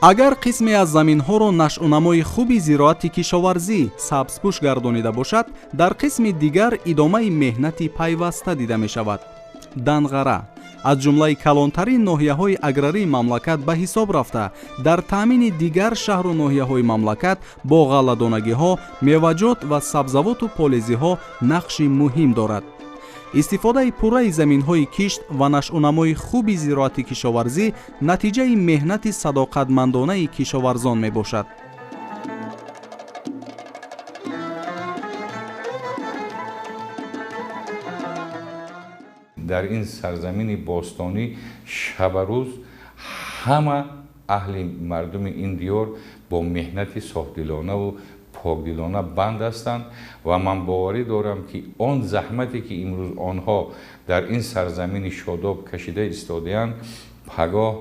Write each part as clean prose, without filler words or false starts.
агар қисме аз заминҳоро нашъунамои хуби зироати кишоварзӣ сабзпӯш гардонида бошад, дар қисми дигар идомаи меҳнати пайваста дида мешавад. данғара аз ҷумлаи калонтарин ноҳияҳои аграрии мамлакат ба ҳисоб рафта, дар таъмини дигар шаҳру ноҳияҳои мамлакат бо ғалладонагиҳо, меваҷот ва сабзавоту полезиҳо нақши муҳим дорад. истифодаи пурраи заминҳои кишт ва нашъунамои хуби зироати кишоварзӣ натиҷаи меҳнати садоқатмандонаи кишоварзон мебошад. дар ин сарзамини бостонӣ шабарӯз ҳама аҳли мардуми ин диёр бо меҳнати софдилонаву покдилона банд ҳастанд ва ман боварӣ дорам ки он заҳмате ки имрӯз онҳо дар ин сарзамини шодоб кашида истодаанд, пагоҳ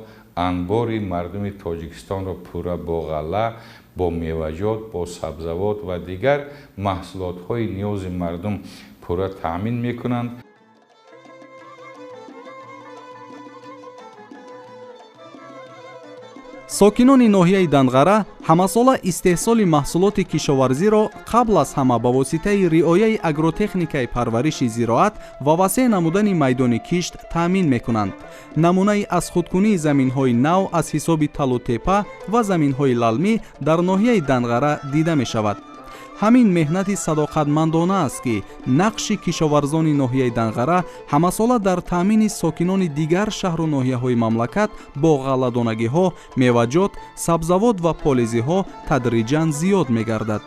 анбори мардуми тоҷикистонро пурра бо ғалла, бо меваҷот, бо сабзавот ва дигар маҳсулотҳои ниёзи мардум пурра таъмин мекунанд. сокинони ноҳияи данғара ҳамасола истеҳсоли маҳсулоти кишоварзиро қабл аз ҳама ба воситаи риояи агротехникаи парвариши зироат ва васеъ намудани майдони кишт таъмин мекунанд. намунаи аз худкунии заминҳои нав аз ҳисоби талутепа ва заминҳои лалмӣ дар ноҳияи данғара дида мешавад. ҳамин меҳнати садоқатмандона аст ки нақши кишоварзони ноҳияи данғара ҳамасола дар таъмини сокинони дигар шаҳру ноҳияҳои мамлакат бо ғалладонагиҳо, меваҷот, сабзавот ва полезиҳо тадриҷан зиёд мегардад.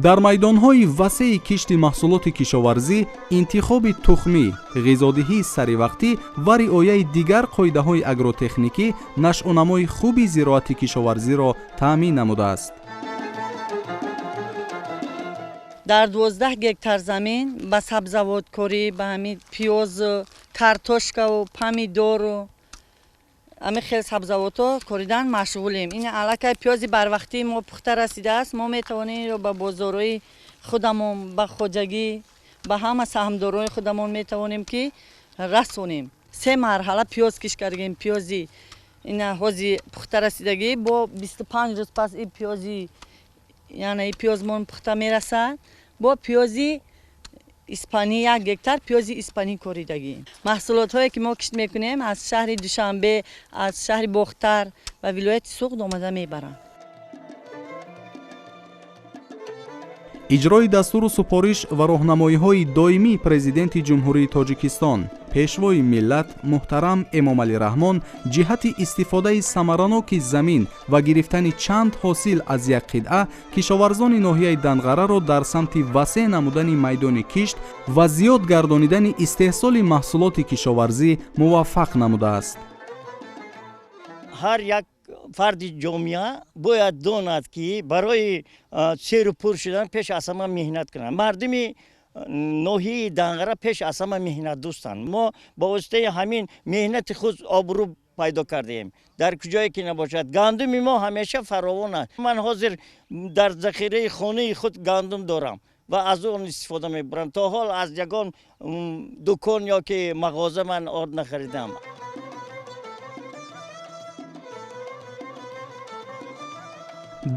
дар майдонҳои васеъи кишти маҳсулоти кишоварзӣ интихоби тухмӣ, ғизодиҳии саривақтӣ ва риояи дигар қоидаҳои агротехникӣ нашъунамои хуби зироати кишоварзиро таъмин намудааст. дар 12 гектар замин ба сабзавоткорӣ, ба ҳамин пиёз, картошкаву помидору ами хел сабзавото коридан машғулем. ин аллакай пиёзи барвақтӣ мо пухта расидааст. мо метавонем инро ба бозорҳои худамон, ба хоҷагӣ, ба ҳама саҳмдорои худамон метавонем ки расонем. 3 марҳала пиёз киш кардем. пиёзи ина ҳози пухта расидагӣ бо 25 рӯз пас ин пиёзи яъне ин пиёзмон пухта мерасад. бо пиёзи испанӣ 1 гектар пиёзи испанӣ коридагӣ. маҳсулотҳое ки мо кишт мекунем аз шаҳри душанбе, аз шаҳри бохтар ва вилояти суғд омада мебаранд. иҷрои дастуру супориш ва роҳнамоиҳои доимии президенти ҷумҳурии тоҷикистон, пешвои миллат муҳтарам Эмомалӣ Раҳмон ҷиҳати истифодаи самараноки замин ва гирифтани чанд ҳосил аз як қитъа кишоварзони ноҳияи данғараро дар самти васеъ намудани майдони кишт ва зиёд гардонидани истеҳсоли маҳсулоти кишоварзӣ муваффақ намудааст. ҳар як фарди ҷомеа бояд донад ки барои серу пур шудан пеш аз ҳама меҳнат кунад. мардуми ноҳияи данғара пеш аз ҳама меҳнатдӯстанд. мо ба воситаи ҳамин меҳнати худ обрӯ пайдо кардем. дар куҷое ки набошад гандуми мо ҳамеша фаровон аст. ман ҳозир дар захираи хонаи худ гандум дорам ва аз он истифода мебарам. то ҳол аз ягон дукон ёки мағоза ман орд нахаридам.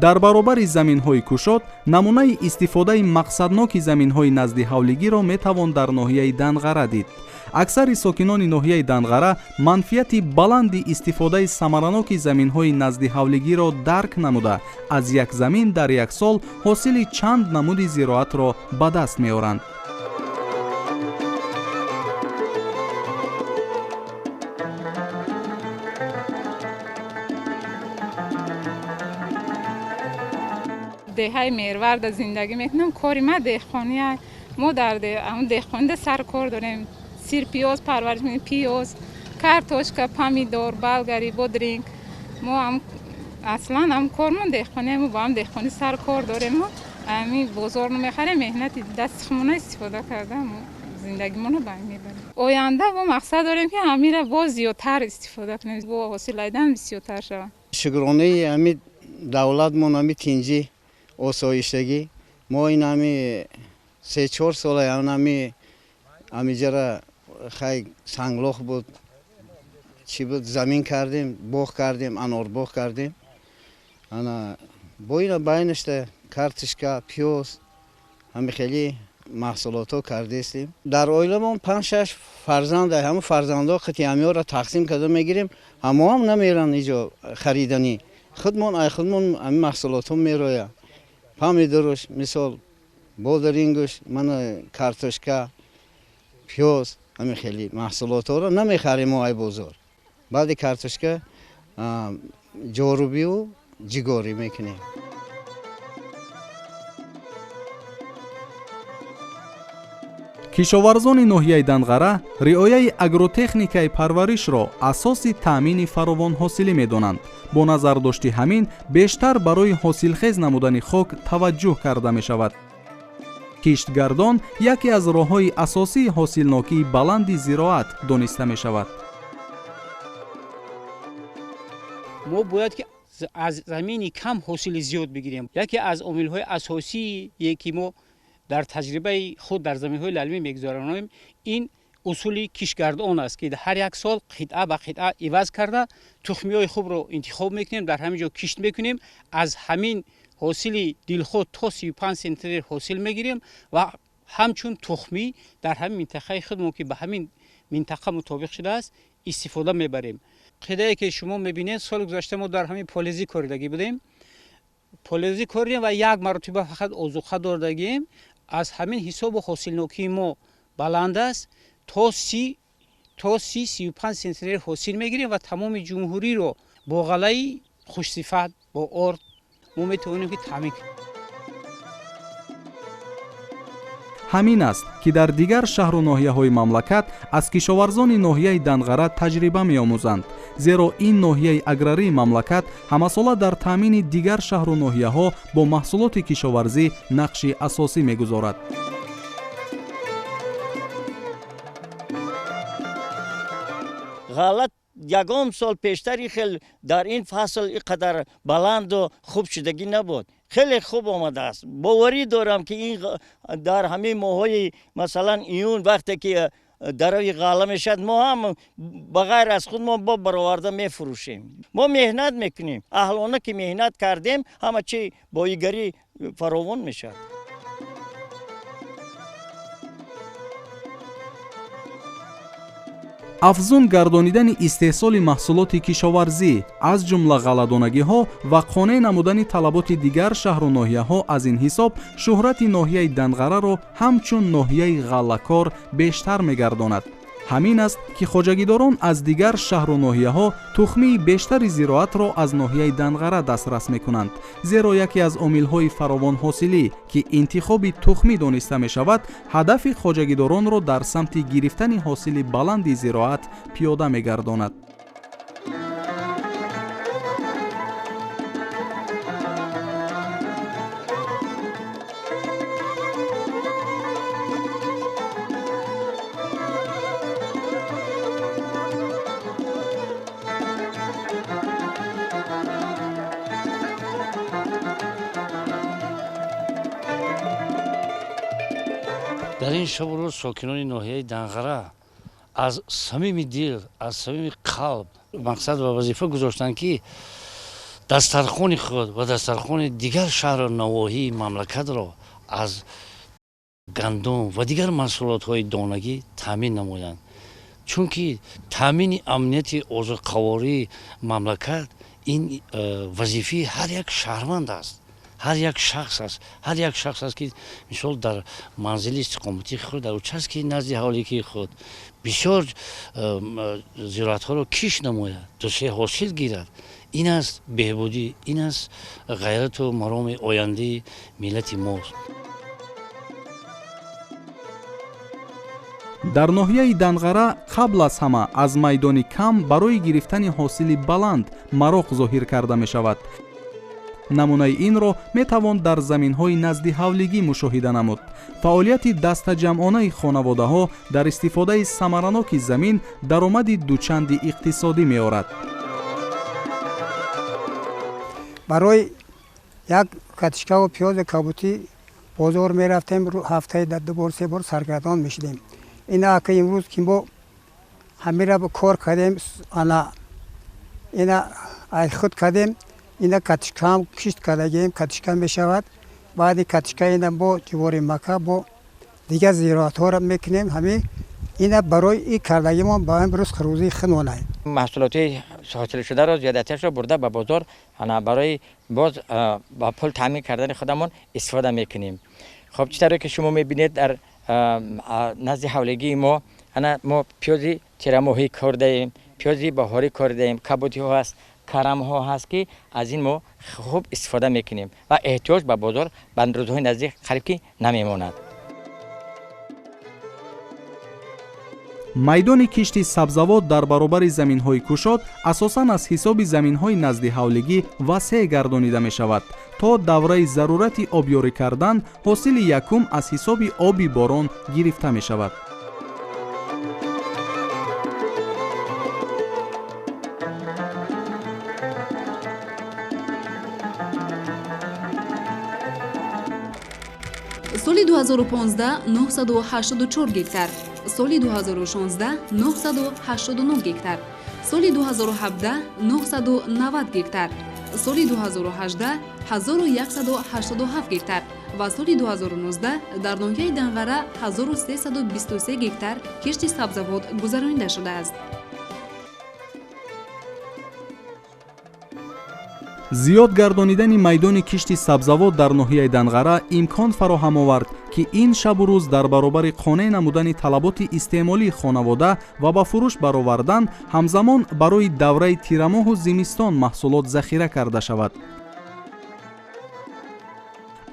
дар баробари заминҳои кушод намунаи истифодаи мақсадноки заминҳои назди ҳавлигиро метавон дар ноҳияи данғара дид. аксари сокинони ноҳияи данғара манфиати баланди истифодаи самараноки заминҳои назди ҳавлигиро дарк намуда аз як замин дар як сол ҳосили чанд намуди зироатро ба даст меоранд. деҳаи мерварда зиндагӣ мекунам. кори ма деҳқония. мо дар деҳқонида сар кор дорем. сир пиёз парвариш мекунем, пиёз, картошка, помидор, болгари, бодринг. мо аслан ҳам кормон деҳқония, мо ба ҳам деҳқонӣ сар кор дорем. امی بازار نمیخره مهنت دستمون استفاده کردم زندگیمون رو به این میبریم. آینده با مقصد داریم که همین را باز زیادتر استفاده کنیم با حاصل دادن بسیارتر شود. شکرانه همی دولتمون همی تینجی آسایشتگی ما این همی 3-4 سال همی جرا خیلی سنگلاخ بود چی بود زمین کردیم باغ کردیم انار باغ کردیم انا با اینا بینشته کارتشکا پیاز همی خیلی محصولات ها کرده استیم در اویله ما 5-6 فرزند همه فرزندا خطی همی را تقسیم کرده میگیریم همه هم نمیرن اینجا خریدنی خودمون همی محصولات ها میرویم پامیدورش مثال بادرینگش من کارتشکا پیاز همی خیلی محصولات ها را نمیخریم ما ای بازار بعد کارتشکا جاروبی و جگاری میکنیم. кишоварзони ноҳияи Данғара риояи агротехникаи парваришро асоси таъмини фаровонҳосилӣ медонанд. бо назардошти ҳамин бештар барои ҳосилхез намудани хок таваҷҷӯҳ карда мешавад. киштгардон яке аз роҳҳои асосии ҳосилнокии баланди зироат дониста мешавад. мо бояд ки аз замини кам ҳосили зиёд бигирем. яке аз омилҳои асосие ки мо дар таҷрибаи худ дар заминҳои лалмӣ мегузаронем ин усули кишгардон аст ки ҳар як сол қитъа ба қитъа иваз карда тухмиҳои хубро интихоб мекунем дар ҳамин ҷо кишт мекунем аз ҳамин ҳосили дилход то 35 сентиметр ҳосил мегирем ва ҳамчун тухмӣ дар ҳамин минтақаи худмон ки ба ҳамин минтақа мутобиқ шудааст истифода мебарем. қидае ки шумо мебинед соли гузашта мо дар ҳамин полезӣ коридагӣ будем полезӣ коридем ва як маротиба фақат озуқа додагием аз ҳамин ҳисобу ҳосилнокии мо баланд аст то 30-35 сентиметр ҳосил мегирем ва тамоми ҷумҳуриро бо ғалаи хушсифат бо орд мо метавонем ки таъмин кунем. ҳамин аст ки дар дигар шаҳру ноҳияҳои мамлакат аз кишоварзони ноҳияи Данғара таҷриба меомӯзанд, зеро ин ноҳияи аграрии мамлакат ҳамасола дар таъмини дигар шаҳру ноҳияҳо бо маҳсулоти кишоварзӣ нақши асосӣ мегузорад. ғалат ягон сол пештари хел дар ин фасл иқадар баланду хуб шудагӣ набуд. خیلی خوب آمده است. باوری دارم که این در همه ماهای مثلا ایون وقتی که دروی غله میشد ما هم بغیر از خود ما با برآورده میفروشیم. ما مهنت میکنیم. اهلانه که مهنت کردیم همه چی بایگری فراوان میشد. афзун гардонидани истеҳсоли маҳсулоти кишоварзӣ аз ҷумла ғалладонагиҳо ва қонеъ намудани талаботи дигар шаҳру ноҳияҳо аз ин ҳисоб шӯҳрати ноҳияи Данғараро ҳамчун ноҳияи ғаллакор бештар мегардонад. ҳамин аст ки хоҷагидорон аз дигар шаҳру ноҳияҳо тухмии бештари зироатро аз ноҳияи Данғара дастрас мекунанд, зеро яке аз омилҳои фаровонҳосилӣ ки интихоби тухмӣ дониста мешавад ҳадафи хоҷагидоронро дар самти гирифтани ҳосили баланди зироат пиёда мегардонад. дар ин шабу рӯз сокинони ноҳияи Данғара аз самими дил аз самими қалб мақсад ва вазифа гузоштанд ки дастархони худ ва дастархони дигар шаҳру навоҳии мамлакатро аз гандум ва дигар маҳсулотҳои донагӣ таъмин намоянд. чунки таъмини амнияти озуқавории мамлакат ин вазифаи ҳар як шаҳрванд аст. ҳар як шахс аст. ҳар як шахс аст ки мисол дар манзили истиқоматии худ дар участки назди ҳавликии худ бисёр зироатҳоро киш намояд, дусе ҳосил гирад. ин аст беҳбудӣ, ин аст ғайрату мароми ояндаи миллати мост. дар ноҳияи Данғара қабл аз ҳама аз майдони кам барои гирифтани ҳосили баланд мароқ зоҳир карда мешавад. намунаи инро метавон дар заминҳои назди ҳавлигӣ мушоҳида намуд. фаъолияти дастаҷамъонаи хонаводаҳо дар истифодаи самараноки замин даромади дучанди иқтисодӣ меорад. барои як катишкаву пиёзи кабутӣ бозор мерафтем, ҳафтаи ду бор се бор саргардон мешудем. ина ака имрӯз ки мо ҳамира кор кардем, ина ай худ кардем, ина катишкаам кишт кардагем, катишка мешавад. баъди катишка ина бо ҷувори мака бо дигар зироатҳоро мекунем. ҳамин ина барои ин кардагимон ба имрӯз рӯзии худ монад. محصولات حاصل شده را زیادتیش را برده به بازار برای باز با پول تامین کردن خودمون استفاده میکنیم. خب چطوری که شما میبینید در نزد حولگی ما پیازی تیرماهی کرده ایم، پیازی بهاری کرده ایم، کبوتی ها هست، کرم ها هست که از این ما خوب استفاده میکنیم و احتیاج به بازار به روزهای نزدیک خریکی نمیماند. майдони кишти сабзавот дар баробари заминҳои кушод асосан аз ҳисоби заминҳои назди ҳавлигӣ васеъ гардонида мешавад то давраи зарурати обёрӣ кардан ҳосили якум аз ҳисоби оби борон гирифта мешавад. соли 2015 984 гектар, соли 2016 989 гектар, соли 2017 990 гектар, соли 2018 1187 гектар ва соли 2019 дар ноҳияи Данғара 1323 гектар кишти сабзавот гузаронида шудааст. зиёд гардонидани майдони кишти сабзавот дар ноҳияи Данғара имкон фароҳам овард ки ин шабу рӯз дар баробари қонеъ намудани талаботи истеъмолии хонавода ва ба фурӯш баровардан ҳамзамон барои давраи тирамоҳу зимистон маҳсулот захира карда шавад.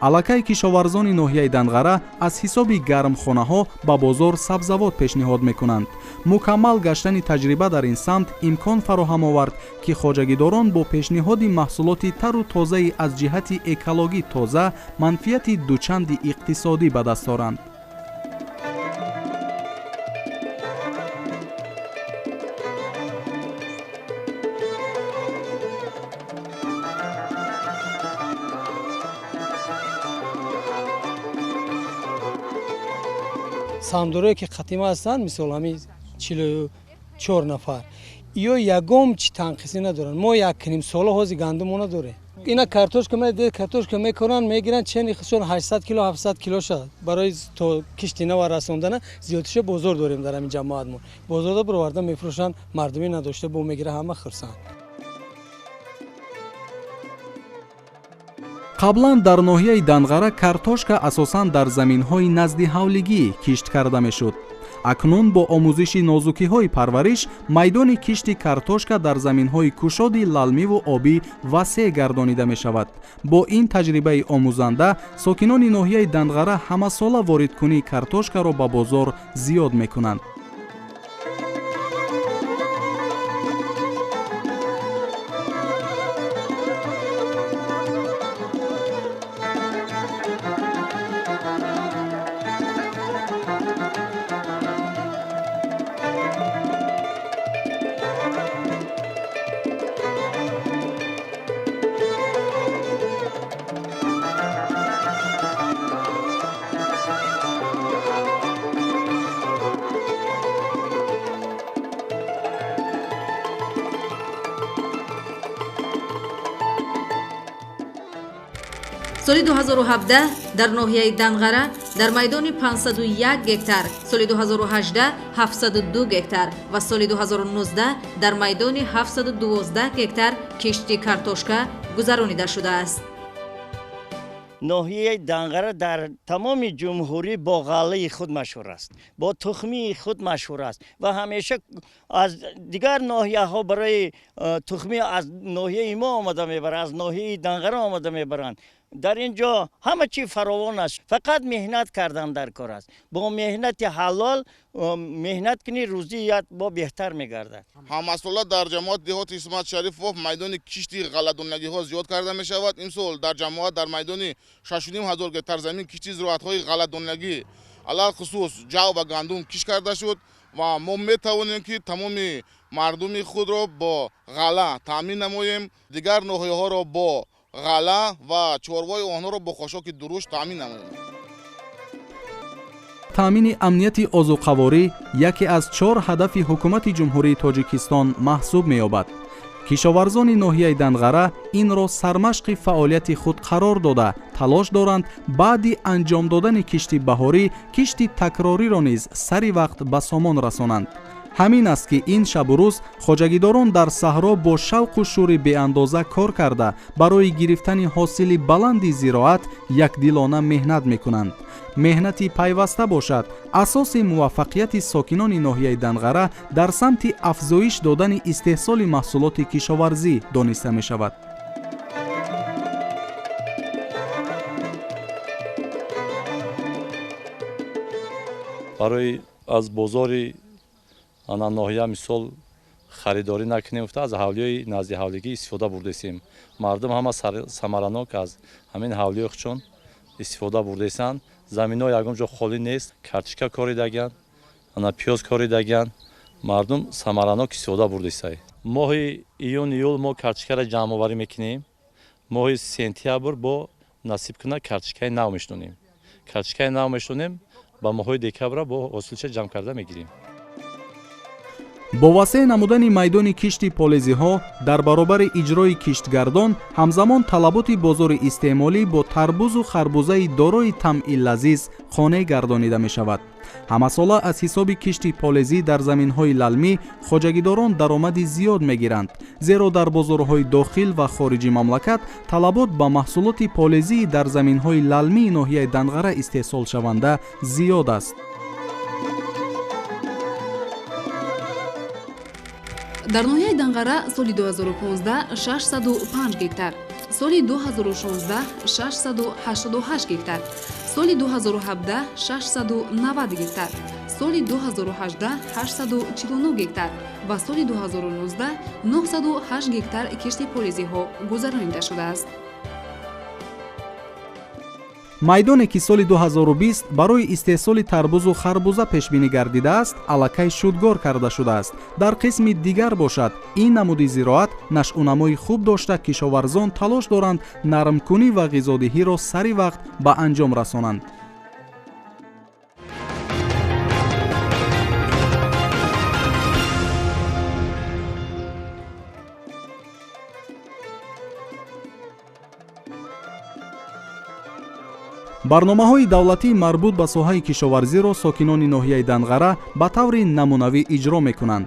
аллакай кишоварзони ноҳияи Данғара аз ҳисоби гармхонаҳо ба бозор сабзавот пешниҳод мекунанд. мукаммал гаштани таҷриба дар ин самт имкон фароҳам овард ки хоҷагидорон бо пешниҳоди маҳсулоти тару тозаи аз ҷиҳати экологӣ тоза манфиати дучанди иқтисодӣ ба даст оранд. сандурое ки қатима ҳастанд, мисол ҳамин 44 нафар, ё ягом чи танқисӣ надоранд. мо як куним сола ҳози гандумро надорем. ина картошка медед, картошка мекунанд, мегиранд чени хисон 800 кило 700 кило шад. барои то кишти нава расондана зиёдтиша бозор дорем дар ҳамин ҷамоатмон. бозорда бироварда мефурӯшанд, мардуми надошта бо мегира ҳама хурсанд. қаблан дар ноҳияи Данғара картошка асосан дар заминҳои назди ҳавлигӣ кишт карда мешуд. акнун бо омӯзиши нозукиҳои парвариш майдони кишти картошка дар заминҳои кушоди лалмиву обӣ васеъ гардонида мешавад. бо ин таҷрибаи омӯзанда сокинони ноҳияи Данғара ҳамасола воридкунии картошкаро ба бозор зиёд мекунанд. соли 2017 дар ноҳияи Данғара дар майдони 501 гектар, соли 2018 702 гектар ва соли 2019 дар майдони 712 гектар кишти картошка гузаронида шудааст. ноҳияи Данғара дар тамоми ҷумҳурӣ бо ғаллаи худ машҳур аст, бо тухмии худ машҳур аст ва ҳамеша аз дигар ноҳияҳо барои тухми аз ноҳияи мо омада мебаранд, аз ноҳияи Данғара омада мебаранд. در اینجا همه چی فراوان است، فقط مهنت کردن در کار است. با مهنت حلال مهنت کنی روزیت با بهتر میگردد. همساله در جماعت دهات اسمت شریف و میدان کشتی غلطونگی ها زیاد کرده می شود. این سال در جماعت در میدان 6,500 گتر زمین کشتی زراعت های غلطونگی علل خصوص جو و گندم کش کرده شد و ما می توانیم که تمام مردم خود را با غله تامین نماییم، دیگر ناحیه ها را با غله و چوروای آنها را با خاشاک درشت تامین نماییم. تامین امنیت آذوقه‌واری یکی از 4 هدف حکومت جمهوری تاجیکستان محسوب می‌یابد. کشاورزان ناحیه دنغره این را سرمشق فعالیت خود قرار داده تلاش دارند بعد انجام دادن کشتی بهاری کشتی تکراری را نیز سری وقت به سامان رسانند. همین است که این شب و روز خواجگیداران در صحرا با شوق و شور بی اندازه کار کرده برای گرفتن حاصل بلند زراعت یکدلانه مهنت میکنند. مهنتی پیوسته باشد اساس موفقیت ساکنان ناحیه دنغره در سمت افزایش دادن استحصال محصولات کشاورزی دانسته می شود. برای از بازار ناحیه مثال خریداری نکنیم افته از حولیه نزدی حولیگی استفاده برده‌ایم. مردم همه ثمراناک از همین حولیه خودشون استفاده برده‌اند. زمین‌ها یگان جا خالی نیست. کارتشکا کاریدگان، پیاز کاریدگان. مردم ثمراناک استفاده برده‌اند. ماه ایون ایول ما کارتشکا را جمع آوری میکنیم. ماه سپتامبر با نصیب کنه کارتشکای نو میشونیم. کارتشکای نو میشونیم با ماه دکبر با حاصلش جمع کرده میگیریم. با وسیع نمودن میدان کشتی پالزی ها در برابر اجرای کشتگردان همزمان طلبات بازار استعمالی با تربوز و خربوزه دارای طعم لذیذ خانه گردانیده می شود. همه ساله از حساب کشتی پالزی در زمین های للمی خواجگیداران درآمد زیاد می گیرند، زیرا در بازارهای داخل و خارجی مملکت طلبات با محصولات پالزی در زمین های للمی ناحیه دنغره استحصال شونده زیاد است. дар ноҳияи данғара соли 2015 605 гектар, соли 2016 688 гектар, соли 2017 690 гектар, соли 2018 849 гектар ва соли 2019 908 гектар кишти полизиҳо гузаронида шудааст. майдоне ки соли 2020 барои истеҳсоли тарбузу харбуза пешбинӣ гардидааст аллакай шудгор карда шудааст. дар қисми дигар бошад ин намуди зироат нашъунамои хуб дошта кишоварзон талош доранд нармкунӣ ва ғизодиҳиро сари вақт ба анҷом расонанд. барномаҳои давлатӣ марбут ба соҳаи кишоварзиро сокинони ноҳияи данғара ба таври намунавӣ иҷро мекунанд.